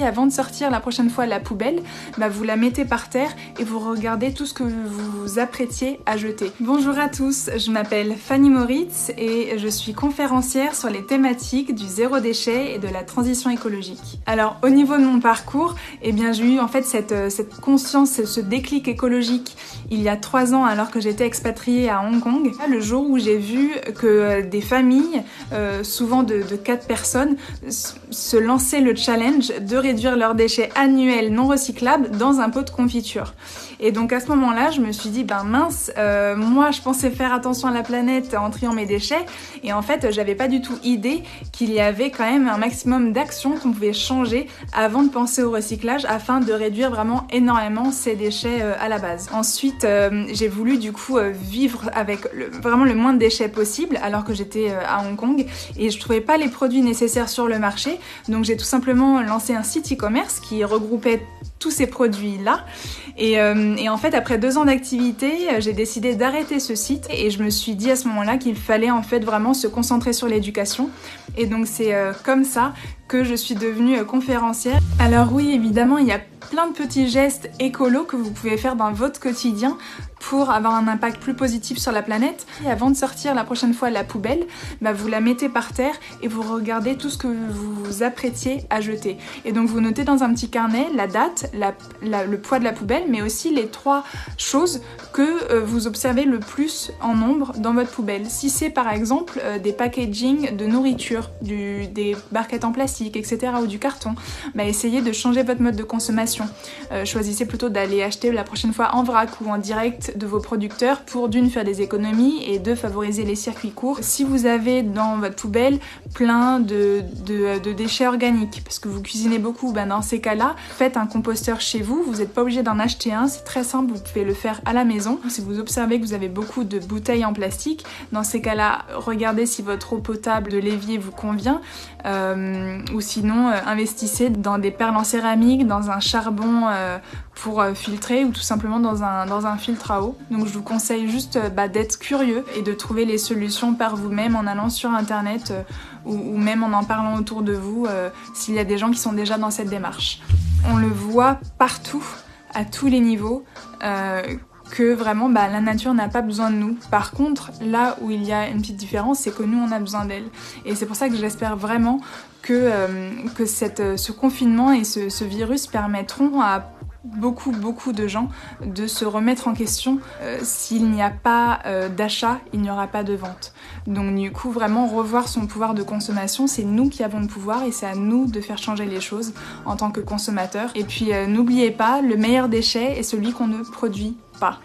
Et avant de sortir la prochaine fois la poubelle, vous la mettez par terre et vous regardez tout ce que vous vous apprêtiez à jeter. Bonjour à tous, je m'appelle Fanny Moritz et je suis conférencière sur les thématiques du zéro déchet et de la transition écologique. Alors au niveau de mon parcours, j'ai eu en fait cette conscience, ce déclic écologique il y a 3 ans alors que j'étais expatriée à Hong Kong. Le jour où j'ai vu que des familles, souvent de 4 personnes, se lançaient le challenge de réduire leurs déchets annuels non recyclables dans un pot de confiture. Et donc à ce moment-là, je me suis dit, mince, moi je pensais faire attention à la planète en triant mes déchets, et en fait j'avais pas du tout idée qu'il y avait quand même un maximum d'actions qu'on pouvait changer avant de penser au recyclage afin de réduire vraiment énormément ces déchets à la base. Ensuite, j'ai voulu du coup vivre avec vraiment le moins de déchets possible alors que j'étais à Hong Kong et je trouvais pas les produits nécessaires sur le marché, donc j'ai tout simplement lancé un site e-commerce qui regroupait tous ces produits-là. Et en fait, après 2 ans d'activité, j'ai décidé d'arrêter ce site et je me suis dit à ce moment-là qu'il fallait en fait vraiment se concentrer sur l'éducation. Et donc c'est comme ça que je suis devenue conférencière. Alors oui, évidemment, il y a plein de petits gestes écolos que vous pouvez faire dans votre quotidien pour avoir un impact plus positif sur la planète. Et avant de sortir la prochaine fois la poubelle, vous la mettez par terre et vous regardez tout ce que vous vous apprêtiez à jeter. Et donc vous notez dans un petit carnet la date, le poids de la poubelle, mais aussi les 3 choses que vous observez le plus en nombre dans votre poubelle. Si c'est par exemple des packaging de nourriture, des barquettes en plastique, etc. ou du carton, essayez de changer votre mode de consommation. Choisissez plutôt d'aller acheter la prochaine fois en vrac ou en direct de vos producteurs pour d'une faire des économies et 2 favoriser les circuits courts. Si vous avez dans votre poubelle plein de déchets organiques parce que vous cuisinez beaucoup, dans ces cas-là, faites un composteur chez vous. Vous n'êtes pas obligé d'en acheter un, c'est très simple, vous pouvez le faire à la maison. Si vous observez que vous avez beaucoup de bouteilles en plastique, dans ces cas-là, regardez si votre eau potable de l'évier vous convient ou sinon investissez dans des perles en céramique, dans un charbon pour filtrer ou tout simplement dans un filtre à eau. Donc je vous conseille juste d'être curieux et de trouver les solutions par vous-même en allant sur internet ou même en parlant autour de vous s'il y a des gens qui sont déjà dans cette démarche. On le voit partout, à tous les niveaux, que vraiment la nature n'a pas besoin de nous. Par contre, là où il y a une petite différence, c'est que nous on a besoin d'elle. Et c'est pour ça que j'espère vraiment que ce confinement et ce virus permettront à beaucoup de gens de se remettre en question. S'il n'y a pas d'achat, il n'y aura pas de vente. Donc du coup, vraiment revoir son pouvoir de consommation, c'est nous qui avons le pouvoir et c'est à nous de faire changer les choses en tant que consommateurs. Et puis n'oubliez pas, le meilleur déchet est celui qu'on ne produit pas.